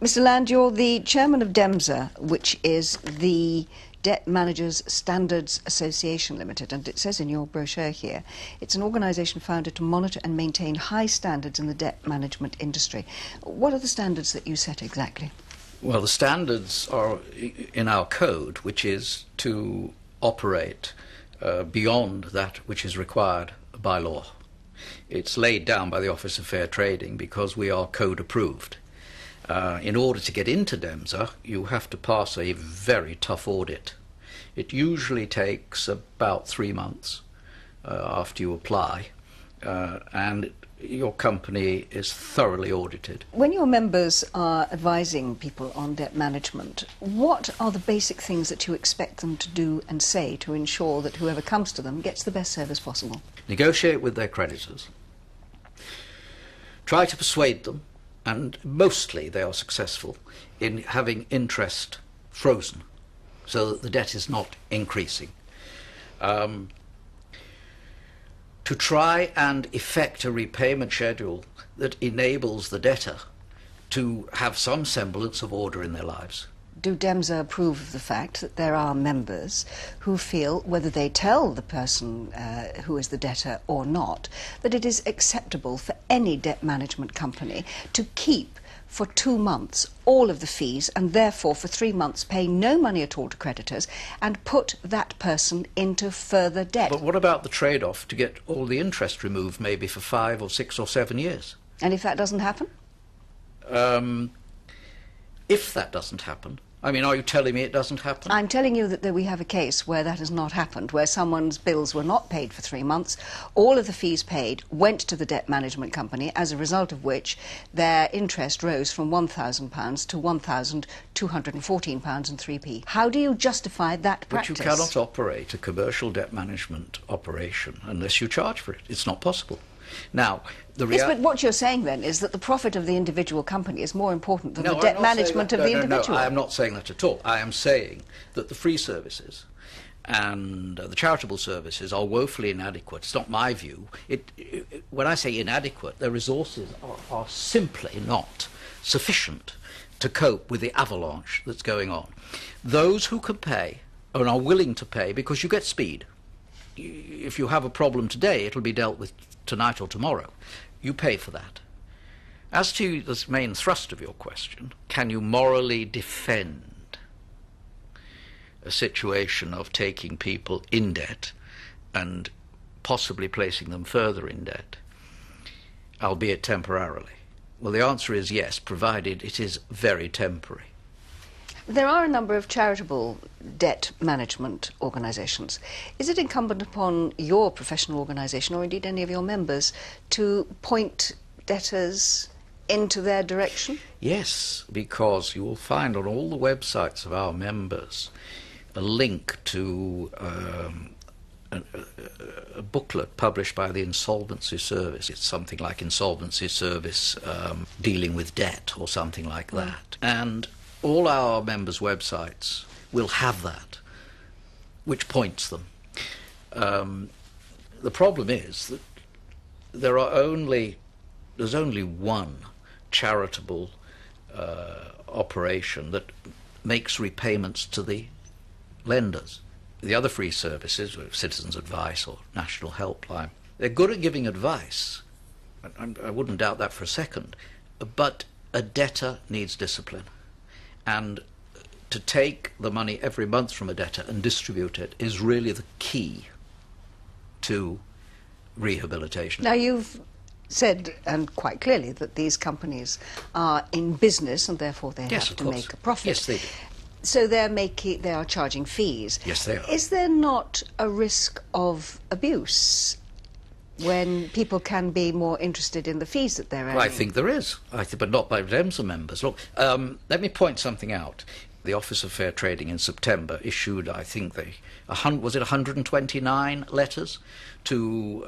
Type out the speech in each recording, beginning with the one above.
Mr. Land, you're the chairman of DEMSA, which is the Debt Managers Standards Association Limited, and it says in your brochure here, it's an organisation founded to monitor and maintain high standards in the debt management industry. What are the standards that you set exactly? Well, the standards are in our code, which is to operate beyond that which is required by law. It's laid down by the Office of Fair Trading because we are code approved. In order to get into DEMSA, you have to pass a very tough audit. It usually takes about 3 months after you apply, and your company is thoroughly audited. When your members are advising people on debt management, what are the basic things that you expect them to do and say to ensure that whoever comes to them gets the best service possible? Negotiate with their creditors. Try to persuade them, and mostly they are successful, in having interest frozen so that the debt is not increasing. To try and effect a repayment schedule that enables the debtor to have some semblance of order in their lives. Do DEMSA approve of the fact that there are members who feel, whether they tell the person who is the debtor or not, that it is acceptable for any debt management company to keep for 2 months all of the fees and therefore for 3 months pay no money at all to creditors and put that person into further debt? But what about the trade-off to get all the interest removed maybe for 5 or 6 or 7 years? And if that doesn't happen? If that doesn't happen, I mean, are you telling me it doesn't happen? I'm telling you that we have a case where that has not happened, where someone's bills were not paid for 3 months, all of the fees paid went to the debt management company, as a result of which their interest rose from £1,000 to £1,214 and 3p. How do you justify that practice? But you cannot operate a commercial debt management operation unless you charge for it. It's not possible. Now, yes, but what you're saying then is that the profit of the individual company is more important than the debt management of the individual. No, I am not saying that at all. I am saying that the free services and the charitable services are woefully inadequate. It's not my view. When I say inadequate, their resources are simply not sufficient to cope with the avalanche that's going on. Those who can pay and are willing to pay, because you get speed. If you have a problem today, it'll be dealt with tonight or tomorrow. You pay for that. As to the main thrust of your question, can you morally defend a situation of taking people in debt and possibly placing them further in debt, albeit temporarily? Well, the answer is yes, provided it is very temporary. There are a number of charitable debt management organisations. Is it incumbent upon your professional organisation, or indeed any of your members, to point debtors into their direction? Yes, because you will find on all the websites of our members a link to a booklet published by the Insolvency Service. It's something like Insolvency Service dealing with debt or something like that. And all our members' websites will have that, which points them. The problem is that there's only one charitable operation that makes repayments to the lenders. The other free services, Citizens Advice or National Helpline, they're good at giving advice. I wouldn't doubt that for a second. But a debtor needs discipline. And to take the money every month from a debtor and distribute it is really the key to rehabilitation. Now, you've said, and quite clearly, that these companies are in business and therefore they have to make a profit. Yes, they do. So they are charging fees. Yes, they are. Is there not a risk of abuse when people can be more interested in the fees that they're earning? Well, I think there is, but not by DEMSA members. Look, let me point something out. The Office of Fair Trading in September issued, I think, was it 129 letters to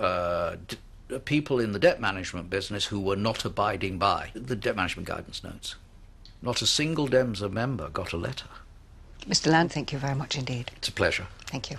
people in the debt management business who were not abiding by the debt management guidance notes. Not a single DEMSA member got a letter. Mr. Land, thank you very much indeed. It's a pleasure. Thank you.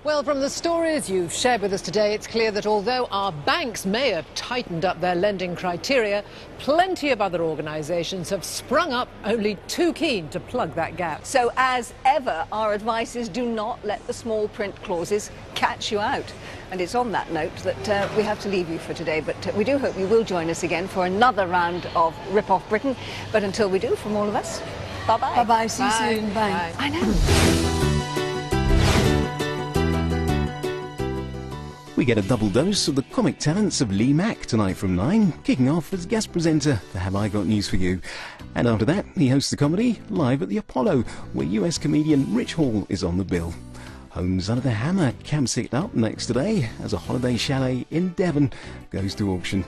Well, from the stories you've shared with us today, it's clear that although our banks may have tightened up their lending criteria, plenty of other organisations have sprung up only too keen to plug that gap. So, as ever, our advice is do not let the small print clauses catch you out. And it's on that note that we have to leave you for today. But we do hope you will join us again for another round of Rip Off Britain. But until we do, from all of us, bye-bye. Bye-bye. See you soon. Bye. I know. We get a double dose of the comic talents of Lee Mack tonight from 9, kicking off as guest presenter for Have I Got News For You. And after that, he hosts the comedy live at the Apollo, where US comedian Rich Hall is on the bill. Homes Under the Hammer camps it up next today as a holiday chalet in Devon goes to auction.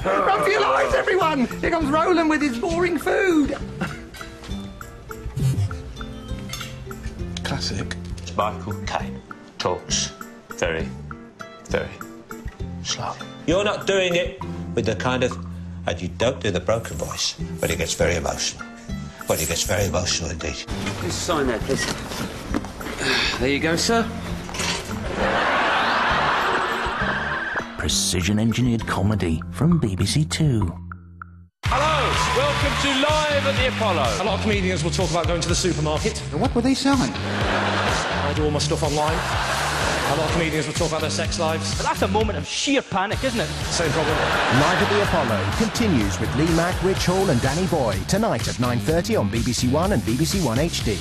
Run for your lives, everyone! Here comes Roland with his boring food. Classic. Michael Caine talks very, very slow. You're not doing it with the kind of... And you don't do the broken voice when he gets very emotional. When he gets very emotional indeed. Please sign there, please. There you go, sir. Precision-engineered comedy from BBC Two. Hello, welcome to Live at the Apollo. A lot of comedians will talk about going to the supermarket. What were they selling? I do all my stuff online. A lot of comedians will talk about their sex lives. But that's a moment of sheer panic, isn't it? Same problem. Live at the Apollo continues with Lee Mack, Rich Hall and Danny Boy tonight at 9:30 on BBC One and BBC One HD.